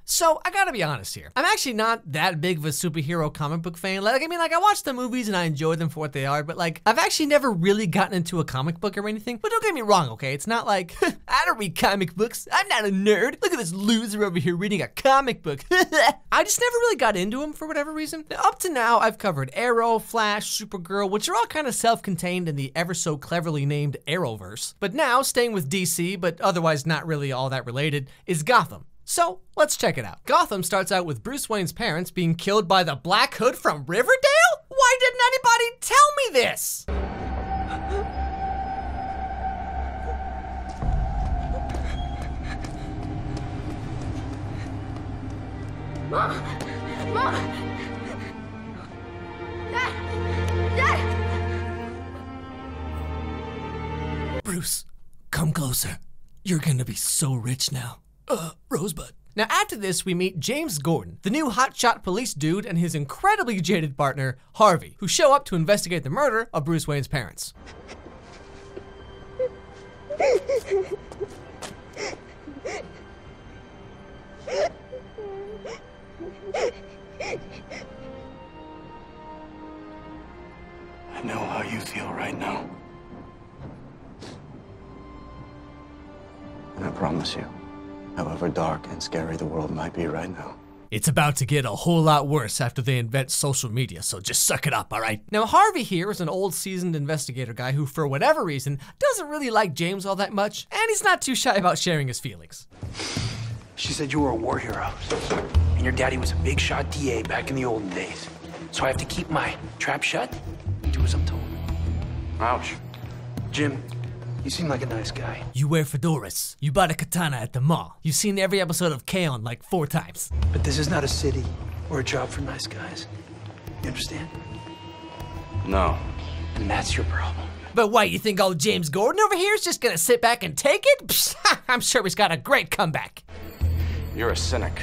So I gotta be honest here. I'm actually not that big of a superhero comic book fan. Like, I mean, like, I watch the movies and I enjoy them for what they are, but like, I've actually never really gotten into a comic book or anything. But don't get me wrong, okay? It's not like, I don't read comic books. I'm not a nerd. Look at this loser over here reading a comic book. I just never really got into them for whatever reason. Now, up to now, I've covered Arrow, Flash, Supergirl, which are all kind of self-contained in the ever so cleverly named Arrowverse. But now, staying with DC, but otherwise not really all that related, is Gotham. So, let's check it out. Gotham starts out with Bruce Wayne's parents being killed by the Black Hood from Riverdale? Why didn't anybody tell me this? Mom! Mom! Dad! Dad! Bruce, come closer. You're gonna be so rich now. Rosebud. Now after this, we meet James Gordon, the new hotshot police dude, and his incredibly jaded partner, Harvey, who show up to investigate the murder of Bruce Wayne's parents. I know how you feel right now. And I promise you, however dark and scary the world might be right now, It's about to get a whole lot worse after they invent social media, so just suck it up, all right? Now, Harvey here is an old seasoned investigator guy who, for whatever reason, doesn't really like James all that much, and he's not too shy about sharing his feelings. She said you were a war hero, and your daddy was a big shot DA back in the olden days. So I have to keep my trap shut and do as I'm told. ouch. Jim, you seem like a nice guy. You wear fedoras. You bought a katana at the mall. You've seen every episode of K-On! Like 4 times. But this is not a city or a job for nice guys. You understand? No. And that's your problem. But what, you think old James Gordon over here is just gonna sit back and take it? Psst, I'm sure he's got a great comeback. You're a cynic.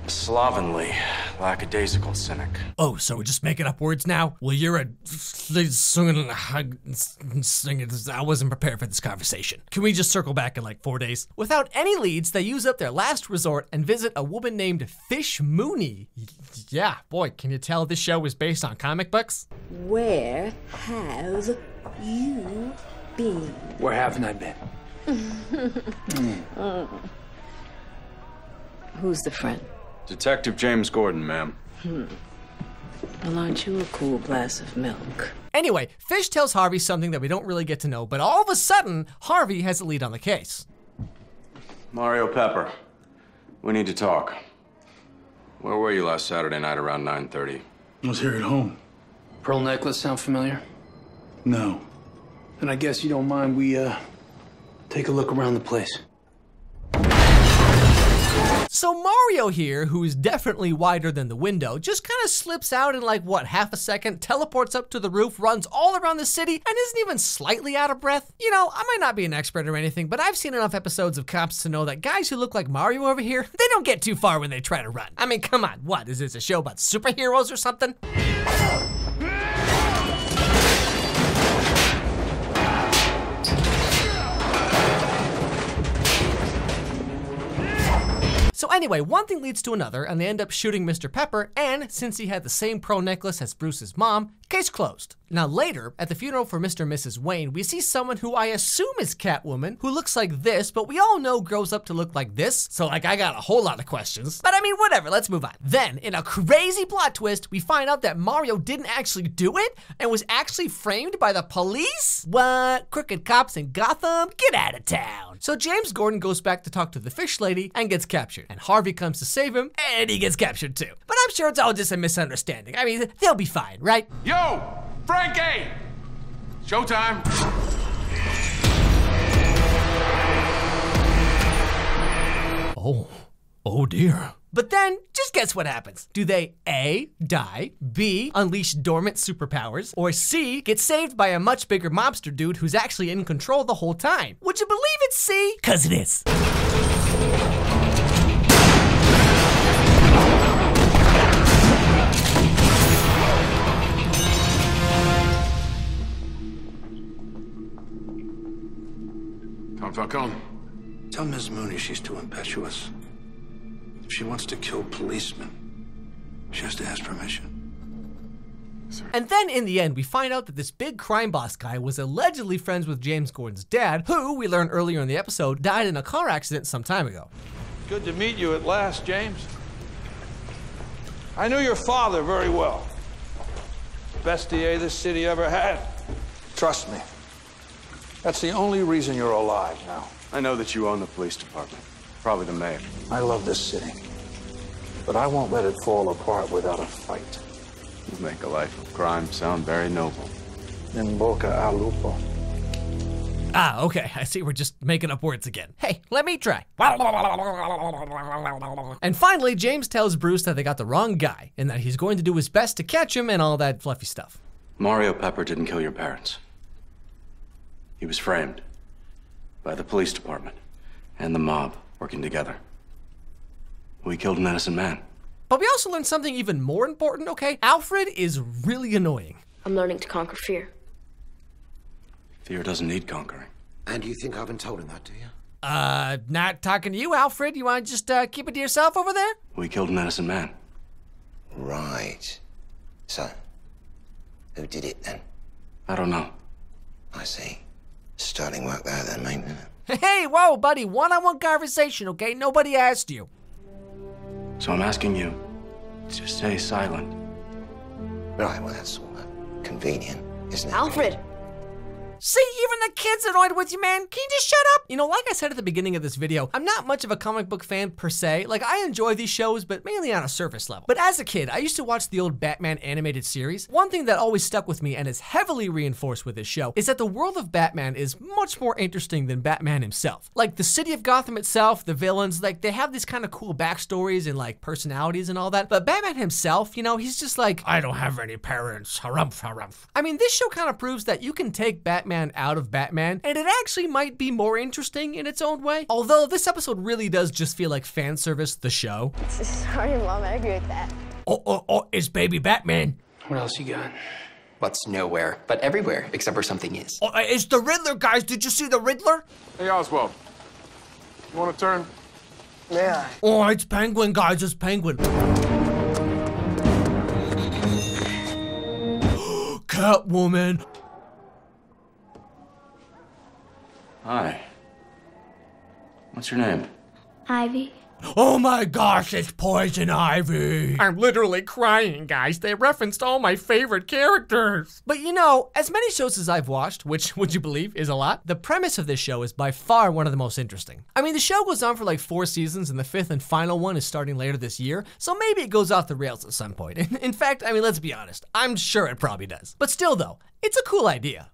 A slovenly, lackadaisical cynic. Oh, so we're just making up words now? Well, you're a... I wasn't prepared for this conversation. Can we just circle back in like 4 days? Without any leads, they use up their last resort and visit a woman named Fish Mooney. Yeah, boy, can you tell this show is based on comic books? Where have you been? Where haven't I been? Who's the friend? Detective James Gordon, ma'am. Well, aren't you a cool glass of milk? Anyway, Fish tells Harvey something that we don't really get to know, but all of a sudden, Harvey has a lead on the case. Mario Pepper, we need to talk. Where were you last Saturday night around 9:30? I was here at home. Pearl necklace sound familiar? No. Then I guess you don't mind we, take a look around the place. So Mario here, who is definitely wider than the window, just kind of slips out in like, what, half a second, teleports up to the roof, runs all around the city, and isn't even slightly out of breath. You know, I might not be an expert or anything, but I've seen enough episodes of Cops to know that guys who look like Mario over here, they don't get too far when they try to run. I mean, come on, what, is this a show about superheroes or something? So anyway, one thing leads to another, and they end up shooting Mr. Pepper, and since he had the same pearl necklace as Bruce's mom, case closed. Now later, at the funeral for Mr. and Mrs. Wayne, we see someone who I assume is Catwoman, who looks like this, but we all know grows up to look like this, so like I got a whole lot of questions. But I mean, whatever, let's move on. Then, in a crazy plot twist, we find out that Mario didn't actually do it, and was actually framed by the police? What? Crooked cops in Gotham? Get out of town. So James Gordon goes back to talk to the fish lady and gets captured. And Harvey comes to save him, and he gets captured too. But I'm sure it's all just a misunderstanding. I mean, they'll be fine, right? Yo, Frankie! Showtime. Oh dear. But then, just guess what happens. Do they A, die, B, unleash dormant superpowers, or C, get saved by a much bigger mobster dude who's actually in control the whole time? Would you believe it's C? 'Cause it is. Tom Falcone. Tell Ms. Mooney she's too impetuous. If she wants to kill policemen, she has to ask permission. And then in the end, we find out that this big crime boss guy was allegedly friends with James Gordon's dad, who, we learned earlier in the episode, died in a car accident some time ago. Good to meet you at last, James. I knew your father very well. Best DA this city ever had. Trust me. That's the only reason you're alive now. I know that you own the police department. Probably the mayor. I love this city, but I won't let it fall apart without a fight. You make a life of crime sound very noble. In boca al lupo. Ah, okay, I see we're just making up words again. Hey, let me try. And finally, James tells Bruce that they got the wrong guy, and that he's going to do his best to catch him and all that fluffy stuff. Mario Pepper didn't kill your parents. He was framed by the police department and the mob working together. We killed an innocent man. But we also learned something even more important, okay? Alfred is really annoying. I'm learning to conquer fear. Fear doesn't need conquering. And you think I haven't told him that, do you? Not talking to you, Alfred. You want to just keep it to yourself over there? We killed an innocent man. Right. So, who did it then? I don't know. I see. Starting work there then, mate. Hey, whoa, buddy. One-on-one conversation, okay? Nobody asked you. So I'm asking you to stay silent. Right, well, that's all convenient, isn't it? Alfred! See, even the kid's annoyed with you, man. Can you just shut up? You know, like I said at the beginning of this video, I'm not much of a comic book fan per se. Like, I enjoy these shows, but mainly on a surface level. But as a kid, I used to watch the old Batman animated series. One thing that always stuck with me and is heavily reinforced with this show is that the world of Batman is much more interesting than Batman himself. Like, the city of Gotham itself, the villains, like, they have these kind of cool backstories and, like, personalities and all that. But Batman himself, you know, he's just like, I don't have any parents, harumph, harumph. I mean, this show kind of proves that you can take Batman out of Batman, and it actually might be more interesting in its own way. Although this episode really does just feel like fan service, the show. Sorry, Mom, I agree with that. Oh, it's baby Batman. What else you got? What's nowhere, but everywhere, except where something is. Oh, it's the Riddler, guys. Did you see the Riddler? Hey, Oswald. You want to turn? Yeah. Oh, it's Penguin, guys. It's Penguin. Catwoman. Hi. What's your name? Ivy. Oh my gosh, it's Poison Ivy. I'm literally crying, guys. They referenced all my favorite characters. But you know, as many shows as I've watched, which would you believe is a lot, the premise of this show is by far one of the most interesting. I mean, the show goes on for like 4 seasons and the 5th and final one is starting later this year, so maybe it goes off the rails at some point. In fact, I mean, let's be honest, I'm sure it probably does. But still though, it's a cool idea.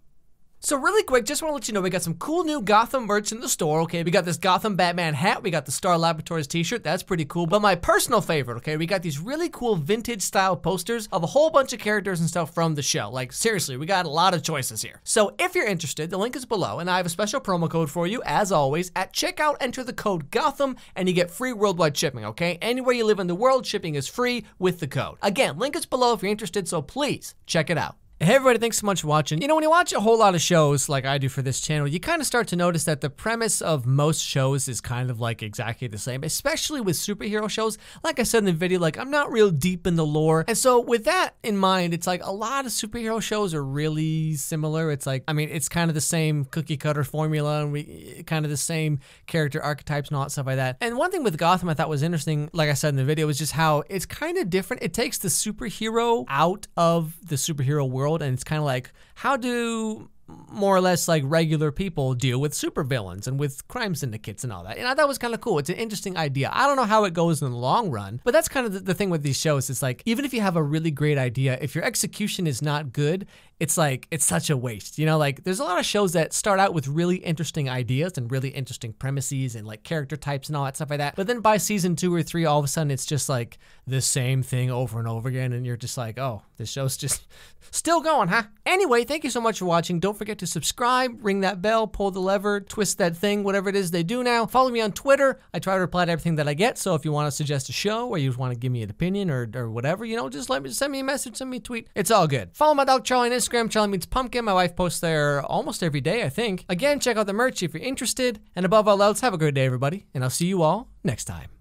So really quick, just want to let you know we got some cool new Gotham merch in the store, okay? We got this Gotham Batman hat, we got the Star Laboratories t-shirt, that's pretty cool. But my personal favorite, okay, we got these really cool vintage style posters of a whole bunch of characters and stuff from the show. Like seriously, we got a lot of choices here. So if you're interested, the link is below and I have a special promo code for you, as always. At checkout, enter the code Gotham and you get free worldwide shipping, okay? Anywhere you live in the world, shipping is free with the code. Again, link is below if you're interested, so please check it out. Hey everybody, thanks so much for watching. You know, when you watch a whole lot of shows like I do for this channel, you kind of start to notice that the premise of most shows is kind of like exactly the same, especially with superhero shows. Like I said in the video, like I'm not real deep in the lore. And so with that in mind, it's like a lot of superhero shows are really similar. It's like, I mean, it's kind of the same cookie cutter formula and kind of the same character archetypes and all that stuff like that. And one thing with Gotham I thought was interesting, like I said in the video, was just how it's kind of different. It takes the superhero out of the superhero world. And it's kind of like, how do more or less like regular people deal with supervillains and with crime syndicates and all that? And I thought it was kind of cool. It's an interesting idea. I don't know how it goes in the long run, but that's kind of the thing with these shows. It's like, even if you have a really great idea, if your execution is not good, it's like, it's such a waste. You know, like there's a lot of shows that start out with really interesting ideas and really interesting premises and like character types and all that stuff like that. But then by season 2 or 3, all of a sudden it's just like the same thing over and over again. And you're just like, oh, this show's just still going, huh? Anyway, thank you so much for watching. Don't forget to subscribe, ring that bell, pull the lever, twist that thing, whatever it is they do now. Follow me on Twitter. I try to reply to everything that I get. So if you want to suggest a show or you just want to give me an opinion or whatever, you know, just send me a message, send me a tweet. It's all good. Follow my dog Charlie on Instagram. Charlie Meets Pumpkin. My wife posts there almost every day, I think. Again, check out the merch if you're interested. And above all else, have a great day, everybody. And I'll see you all next time.